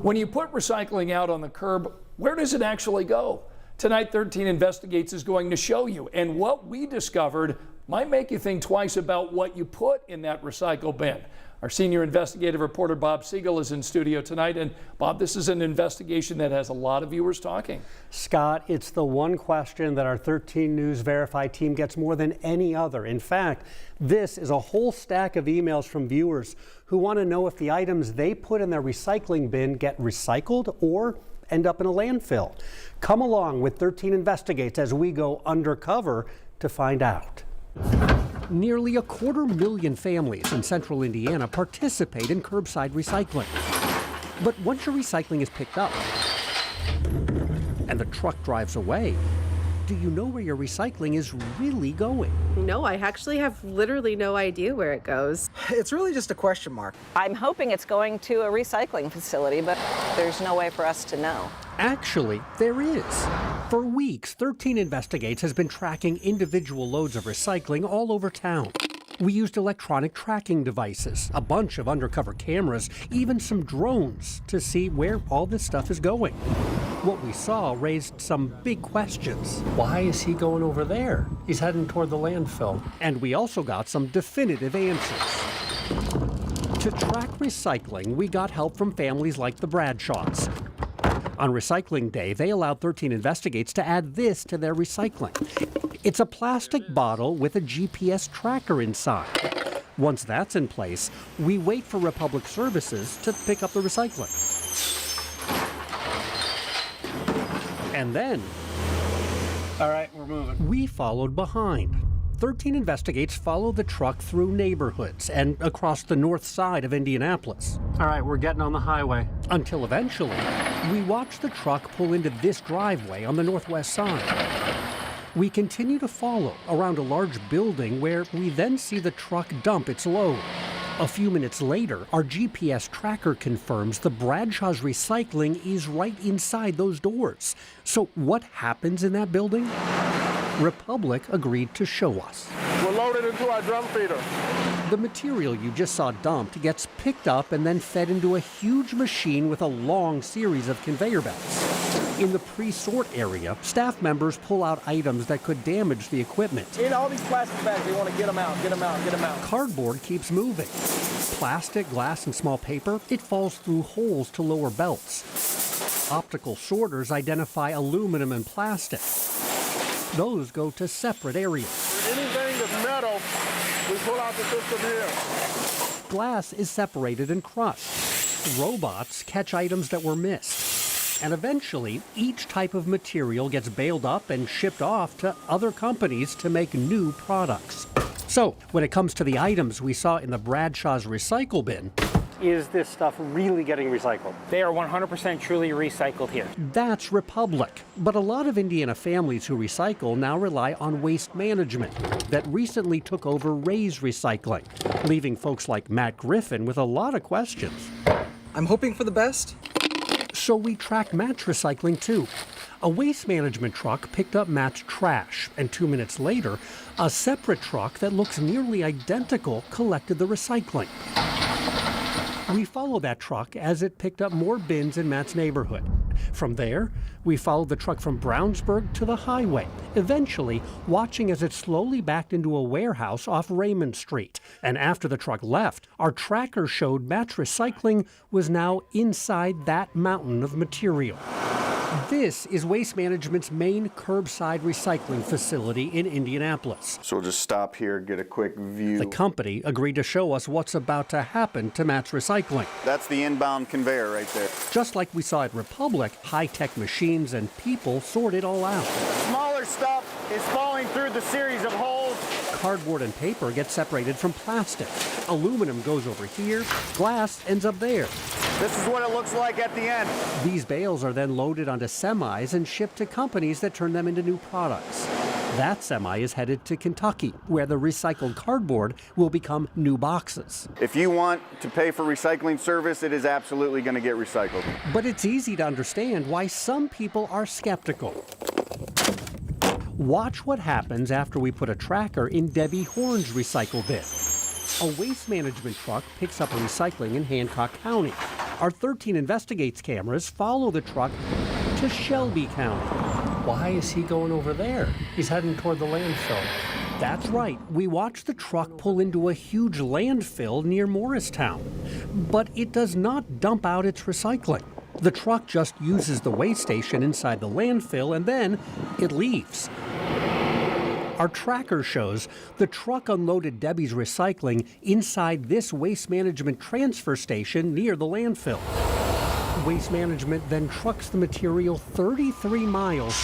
When you put recycling out on the curb, where does it actually go? Tonight, 13 Investigates is going to show you, and what we discovered might make you think twice about what you put in that recycle bin. Our senior investigative reporter Bob Siegel is in studio tonight, and Bob, this is an investigation that has a lot of viewers talking. Scott, it's the one question that our 13 News Verify team gets more than any other. In fact, this is a whole stack of emails from viewers who want to know if the items they put in their recycling bin get recycled or end up in a landfill. Come along with 13 Investigates as we go undercover to find out. Nearly 250,000 families in central Indiana participate in curbside recycling. But once your recycling is picked up and the truck drives away, do you know where your recycling is really going? No, I actually have literally no idea where it goes. It's really just a question mark. I'm hoping it's going to a recycling facility, but there's no way for us to know. Actually, there is. For weeks, 13 Investigates has been tracking individual loads of recycling all over town. We used electronic tracking devices, a bunch of undercover cameras, even some drones to see where all this stuff is going. What we saw raised some big questions. Why is he going over there? He's heading toward the landfill. And we also got some definitive answers. To track recycling, we got help from families like the Bradshaws. On recycling day, they allowed 13 Investigates to add this to their recycling. It's a plastic bottle with a GPS tracker inside. Once that's in place, we wait for Republic Services to pick up the recycling. And then, All right, we're moving. we followed behind. 13 Investigates followed the truck through neighborhoods and across the north side of Indianapolis. All right, we're getting on the highway. Until eventually, we watched the truck pull into this driveway on the northwest side. We continue to follow around a large building where we then see the truck dump its load. A few minutes later, our GPS tracker confirms the Bradshaw's recycling is right inside those doors. So what happens in that building? Republic agreed to show us. We're loaded into our drum feeder. The material you just saw dumped gets picked up and then fed into a huge machine with a long series of conveyor belts. In the pre-sort area, staff members pull out items that could damage the equipment. In all these plastic bags, they want to get them out, get them out, get them out. Cardboard keeps moving. Plastic, glass, and small paper, it falls through holes to lower belts. Optical sorters identify aluminum and plastic. Those go to separate areas. Anything that's metal, we pull out the system here. Glass is separated and crushed. Robots catch items that were missed. And eventually, each type of material gets baled up and shipped off to other companies to make new products. So, when it comes to the items we saw in the Bradshaw's recycle bin, Is this stuff really getting recycled? They are 100% truly recycled here. that's Republic. But a lot of Indiana families who recycle now rely on Waste Management that recently took over Ray's Recycling, leaving folks like Matt Griffin with a lot of questions. I'm hoping for the best. So we tracked Matt's recycling too. A Waste Management truck picked up Matt's trash, and 2 minutes later, a separate truck that looks nearly identical collected the recycling. We followed that truck as it picked up more bins in Matt's neighborhood. From there, we followed the truck from Brownsburg to the highway, eventually watching as it slowly backed into a warehouse off Raymond Street. And after the truck left, our tracker showed Matt's recycling was now inside that mountain of material. This is Waste Management's main curbside recycling facility in Indianapolis. So we'll just stop here, get a quick view. The company agreed to show us what's about to happen to Matt's recycling. That's the inbound conveyor right there. Just like we saw at Republic, high-tech machines and people sort it all out. Smaller stuff is falling through the series of holes. Cardboard and paper get separated from plastic. Aluminum goes over here, glass ends up there. This is what it looks like at the end. These bales are then loaded onto semis and shipped to companies that turn them into new products. That semi is headed to Kentucky, where the recycled cardboard will become new boxes. If you want to pay for recycling service, it is absolutely going to get recycled. But it's easy to understand why some people are skeptical. Watch what happens after we put a tracker in Debbie Horn's recycle bin. A Waste Management truck picks up a recycling in Hancock County. Our 13 Investigates cameras follow the truck to Shelby County. Why is he going over there? He's heading toward the landfill. That's right. We watched the truck pull into a huge landfill near Morristown. But it does not dump out its recycling. The truck just uses the weigh station inside the landfill and then it leaves. Our tracker shows the truck unloaded Debbie's recycling inside this waste management transfer station near the landfill. Waste Management then trucks the material 33 miles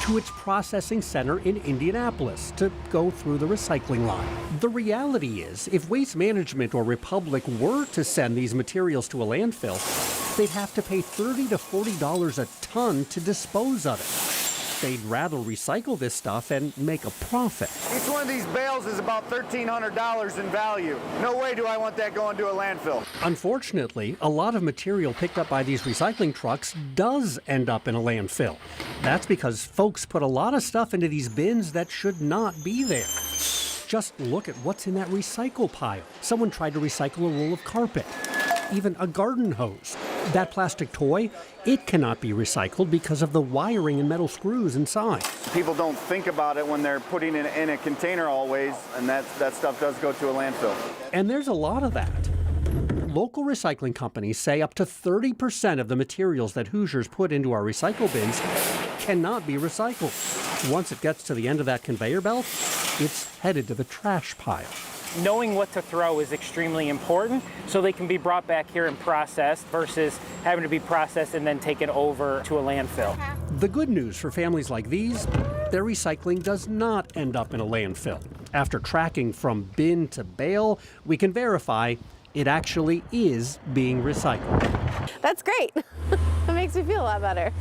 to its processing center in Indianapolis to go through the recycling line. The reality is, if Waste Management or Republic were to send these materials to a landfill, they'd have to pay $30 to $40 a ton to dispose of it. They'd rather recycle this stuff and make a profit. Each one of these bales is about $1,300 in value. No way do I want that going to a landfill. Unfortunately, a lot of material picked up by these recycling trucks does end up in a landfill. That's because folks put a lot of stuff into these bins that should not be there. Just look at what's in that recycle pile. Someone tried to recycle a roll of carpet, even a garden hose. That plastic toy, it cannot be recycled because of the wiring and metal screws inside. People don't think about it when they're putting it in a container always, and that stuff does go to a landfill. And there's a lot of that. Local recycling companies say up to 30% of the materials that Hoosiers put into our recycle bins cannot be recycled. Once it gets to the end of that conveyor belt, it's headed to the trash pile. Knowing what to throw is extremely important so they can be brought back here and processed versus having to be processed and then taken over to a landfill. The good news for families like these, their recycling does not end up in a landfill. After tracking from bin to bale, we can verify it actually is being recycled. That's great. That makes me feel a lot better.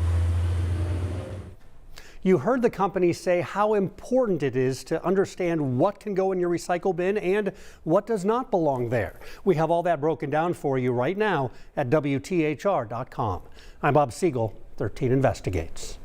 You heard the company say how important it is to understand what can go in your recycle bin and what does not belong there. We have all that broken down for you right now at WTHR.com. I'm Bob Siegel, 13 Investigates.